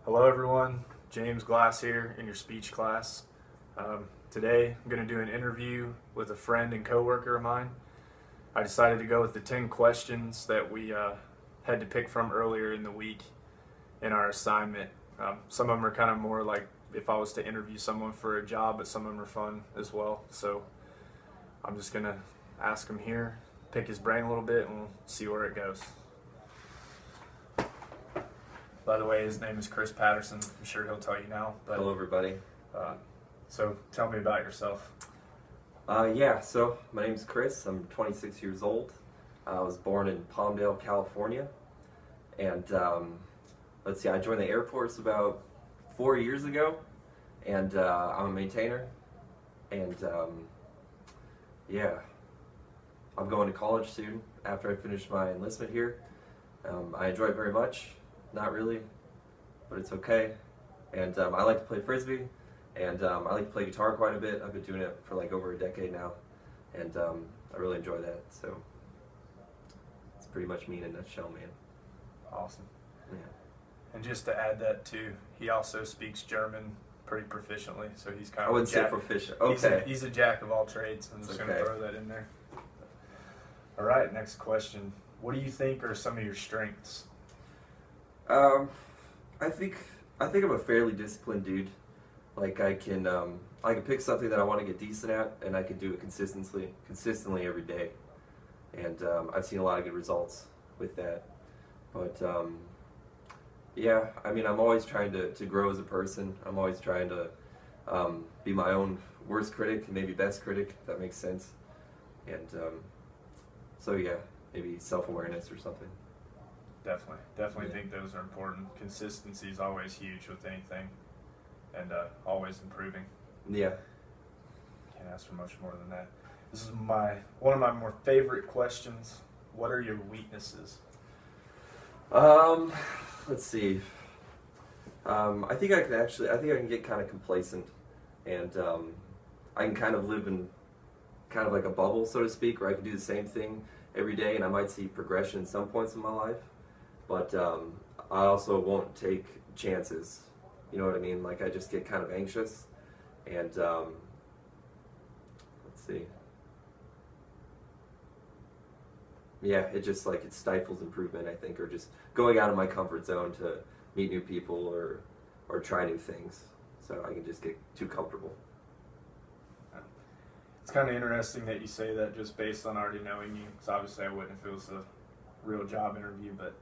Hello everyone, James Glass here in your speech class. Today I'm going to do an interview with a friend and coworker of mine. I decided to go with the 10 questions that we had to pick from earlier in the week in our assignment. Some of them are kind of more like if I was to interview someone for a job, but some of them are fun as well. So I'm just going to ask him here, pick his brain a little bit, and we'll see where it goes. By the way, his name is Chris Patterson. I'm sure he'll tell you now. But, Hello, everybody. So tell me about yourself. So my name's Chris. I'm 26 years old. I was born in Palmdale, California. And I joined the Air Force about 4 years ago. And I'm a maintainer. And I'm going to college soon after I finish my enlistment here. I enjoy it very much. Not really, but it's okay. And I like to play Frisbee, and I like to play guitar quite a bit. I've been doing it for like over a decade now, and I really enjoy that. So it's pretty much me in a nutshell, man. Awesome. Yeah. And just to add that too, he also speaks German pretty proficiently, so he's kind I of wouldn't say proficient. Okay. He's a jack of all trades. I'm just going to throw that in there. All right, next question. What do you think are some of your strengths? I think I'm a fairly disciplined dude. Like I can pick something that I want to get decent at, and I can do it consistently every day. And I've seen a lot of good results with that. But I'm always trying to grow as a person. I'm always trying to be my own worst critic and maybe best critic, if that makes sense. And maybe self-awareness or something. Definitely think those are important. Consistency is always huge with anything, and always improving. Yeah. Can't ask for much more than that. This is one of my more favorite questions. What are your weaknesses? Let's see. I think I can get kind of complacent, and I can kind of live in kind of like a bubble, so to speak, where I can do the same thing every day, and I might see progression in some points in my life. But I also won't take chances. You know what I mean? Like I just get kind of anxious, and it just like it stifles improvement, I think, or just going out of my comfort zone to meet new people or try new things. So I can just get too comfortable. It's kind of interesting that you say that just based on already knowing you, because obviously I wouldn't if it was a real job interview, but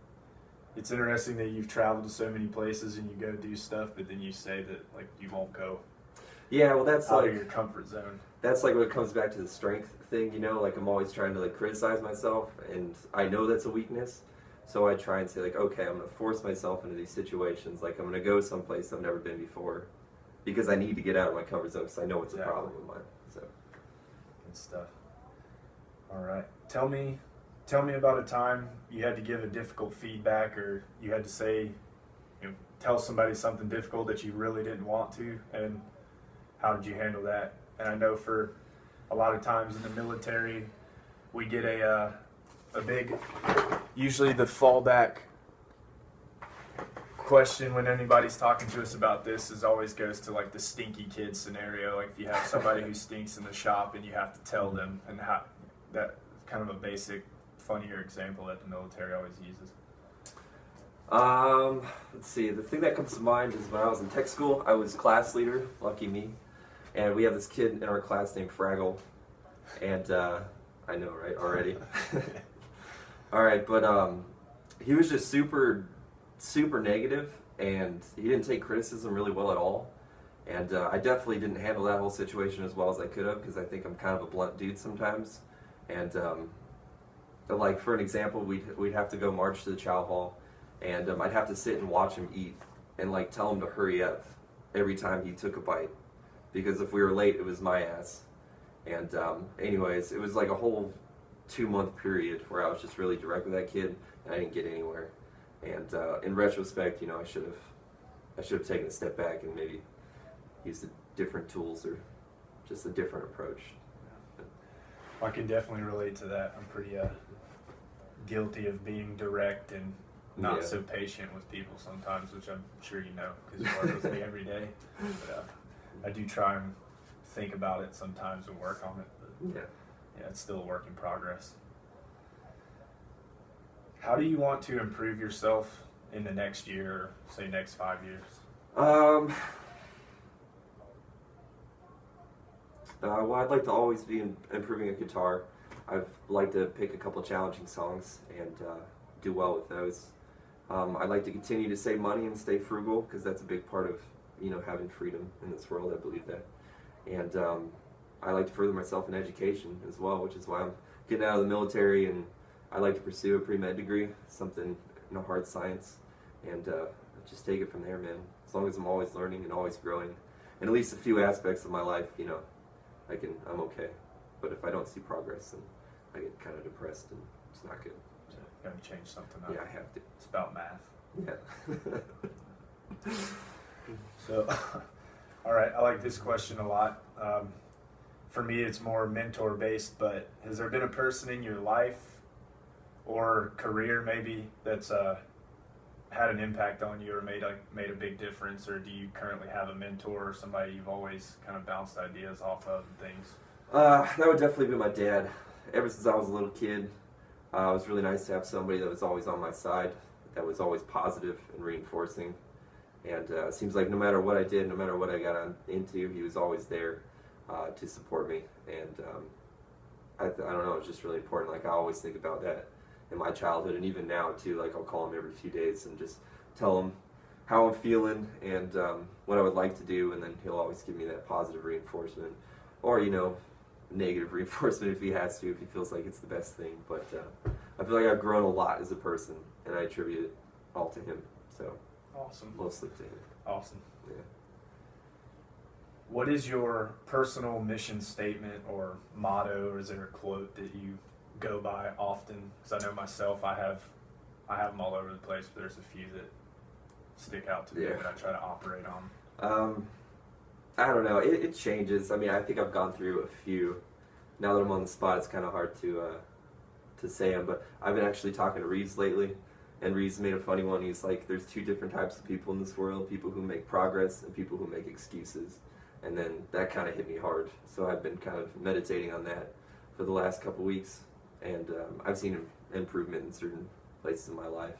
it's interesting that you've traveled to so many places and you go do stuff, but then you say that like you won't go. Yeah, well, that's out like of your comfort zone. That's like when it comes back to the strength thing, you know. Like I'm always trying to like criticize myself, and I know that's a weakness. So I try and say like, okay, I'm gonna force myself into these situations. Like I'm gonna go someplace I've never been before, because I need to get out of my comfort zone because I know it's a problem of mine. So good stuff. All right, tell me about a time you had to give a difficult feedback, or you had to say, tell somebody something difficult that you really didn't want to, and how did you handle that? And I know for a lot of times in the military, we get a big, usually the fallback question when anybody's talking to us about this is always goes to like the stinky kid scenario. Like if you have somebody who stinks in the shop and you have to tell them, and how that kind of a basic funnier example that the military always uses. Let's see. The thing that comes to mind is when I was in tech school, I was class leader, lucky me, and we have this kid in our class named Fraggle, and I know, right, already. All right, but he was just super negative, and he didn't take criticism really well at all, and I definitely didn't handle that whole situation as well as I could have, because I think I'm kind of a blunt dude sometimes, and like for an example, we'd have to go march to the chow hall, and I'd have to sit and watch him eat and like tell him to hurry up every time he took a bite, because if we were late, it was my ass. And anyways, it was like a whole 2-month period where I was just really direct with that kid, and I didn't get anywhere. And in retrospect, I should have taken a step back and maybe used different tools or just a different approach. I can definitely relate to that. I'm pretty guilty of being direct and not Yeah. so patient with people sometimes, which I'm sure you know because you work with me every day. But, I do try and think about it sometimes and work on it. But Yeah. yeah, it's still a work in progress. How do you want to improve yourself in the next year, or say next 5 years? Well, I'd like to always be improving a guitar. I'd like to pick a couple challenging songs and do well with those. I'd like to continue to save money and stay frugal because that's a big part of having freedom in this world. I believe that, and I like to further myself in education as well, which is why I'm getting out of the military, and I like to pursue a pre-med degree, something hard science, and just take it from there, man. As long as I'm always learning and always growing, in at least a few aspects of my life, I'm okay. But if I don't see progress, then I get kind of depressed, and it's not good. So you got to change something up. Yeah, I have to. It's about math. Yeah. So, all right, I like this question a lot. For me, it's more mentor based, but has there been a person in your life or career maybe that's had an impact on you or made a big difference, or do you currently have a mentor or somebody you've always kind of bounced ideas off of and things? That would definitely be my dad. Ever since I was a little kid, it was really nice to have somebody that was always on my side, that was always positive and reinforcing. And it seems like no matter what I did, no matter what I got into, he was always there to support me. And I don't know, it's just really important. Like, I always think about that in my childhood, and even now too. Like, I'll call him every few days and just tell him how I'm feeling and what I would like to do, and then he'll always give me that positive reinforcement, or negative reinforcement if he has to, if he feels like it's the best thing. But I feel like I've grown a lot as a person, and I attribute it all to him. So Awesome. mostly to him. Awesome. Yeah. What is your personal mission statement or motto, or is there a quote that you go by often? Because I know myself, I have them all over the place, but there's a few that stick out to me that I try to operate on. I don't know. It changes. I mean, I think I've gone through a few. Now that I'm on the spot, it's kind of hard to say them. But I've been actually talking to Reeves lately, and Reeves made a funny one. He's like, "There's two different types of people in this world: people who make progress and people who make excuses." And then that kind of hit me hard. So I've been kind of meditating on that for the last couple weeks, and I've seen improvement in certain places in my life.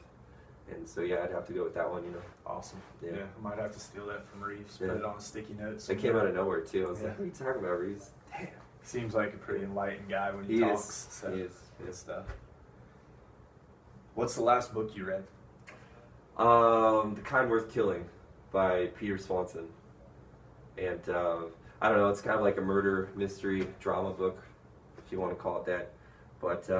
And so yeah, I'd have to go with that one. Awesome. Yeah. I might have to steal that from Reeves. Yeah. Put it on a sticky note. It came out of nowhere too. I was Yeah. like, "What are you talking about, Reeves?" Damn. Seems like a pretty enlightened guy when he He talks. is. So He is. good stuff. What's the last book you read? The Kind Worth Killing by Peter Swanson. And I don't know, it's kind of like a murder mystery drama book, if you want to call it that. But